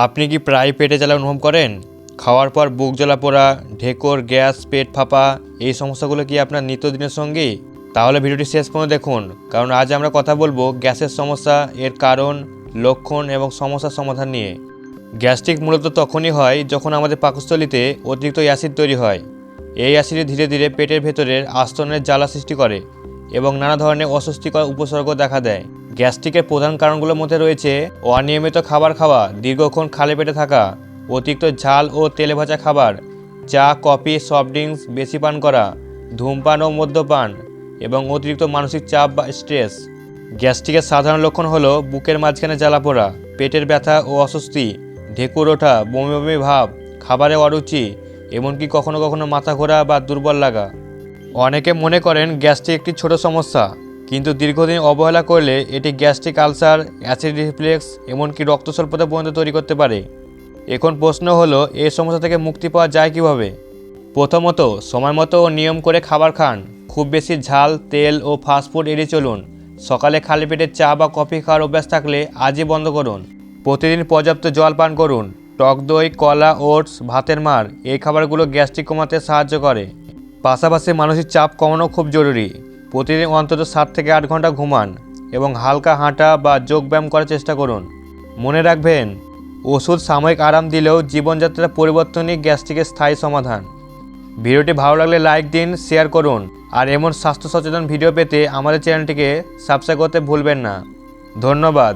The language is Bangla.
আপনি কি প্রায় পেটে জ্বালা অনুভব করেন? খাওয়ার পর বুক জ্বালা পোড়া, ঢেকুর, গ্যাস, পেট ফাঁপা এই সমস্যাগুলো কি আপনার নিত্যদিনের সঙ্গী? তাহলে ভিডিওটি শেষ পর্যন্ত দেখুন, কারণ আজ আমরা কথা বলবো গ্যাসের সমস্যা, এর কারণ, লক্ষণ এবং সমস্যার সমাধান নিয়ে। গ্যাস্ট্রিক মূলত তখনই হয় যখন আমাদের পাকস্থলীতে অতিরিক্ত অ্যাসিড তৈরি হয়। এই অ্যাসিড ধীরে ধীরে পেটের ভেতরের আস্তরণের জ্বালা সৃষ্টি করে এবং নানা ধরনের অস্বস্তিকর উপসর্গ দেখা দেয়। গ্যাস্ট্রিকের প্রধান কারণগুলোর মধ্যে রয়েছে অনিয়মিত খাবার খাওয়া, দীর্ঘক্ষণ খালি পেটে থাকা, অতিরিক্ত ঝাল ও তেলে ভাজা খাবার, চা, কফি, সফট ড্রিঙ্কস বেশি পান করা, ধূমপান ও মদ্যপান এবং অতিরিক্ত মানসিক চাপ বা স্ট্রেস। গ্যাস্ট্রিকের সাধারণ লক্ষণ হলো বুকের মাঝখানে জ্বালা পোড়া, পেটের ব্যথা ও অস্বস্তি, ঢেকুর ওঠা, বমি বমি ভাব, খাবারে অরুচি, এমনকি কখনো কখনো মাথা ঘোরা বা দুর্বল লাগা। অনেকে মনে করেন গ্যাস্ট্রিক একটি ছোট সমস্যা, কিন্তু দীর্ঘদিন অবহেলা করলে এটি গ্যাস্ট্রিক আলসার, অ্যাসিড রিফ্লেক্স, এমনকি রক্ত স্বল্পতা পর্যন্ত তৈরি করতে পারে। এখন প্রশ্ন হলো, এই সমস্যা থেকে মুক্তি পাওয়া যায় কিভাবে? প্রথমত, সময় মতো ও নিয়ম করে খাবার খান। খুব বেশি ঝাল, তেল ও ফাস্টফুড এড়িয়ে চলুন। সকালে খালি পেটে চা বা কফি খাওয়ার অভ্যাস থাকলে আজই বন্ধ করুন। প্রতিদিন পর্যাপ্ত জল পান করুন। টক দই, কলা, ওটস, ভাতের মাড় এই খাবারগুলো গ্যাস্ট্রিক কমাতে সাহায্য করে। পাশাপাশি মানসিক চাপ কমানো খুব জরুরি। প্রতিদিন অন্তত 7 থেকে 8 ঘন্টা ঘুমান এবং হালকা হাঁটা বা যোগব্যায়াম করার চেষ্টা করুন। মনে রাখবেন, ওষুধ সাময়িক আরাম দিলেও জীবনযাত্রার পরিবর্তনই গ্যাস্ট্রিকের স্থায়ী সমাধান। ভিডিওটি ভালো লাগলে লাইক দিন, শেয়ার করুন, আর এমন স্বাস্থ্য সচেতন ভিডিও পেতে আমাদের চ্যানেলটিকে সাবস্ক্রাইব করতে ভুলবেন না। ধন্যবাদ।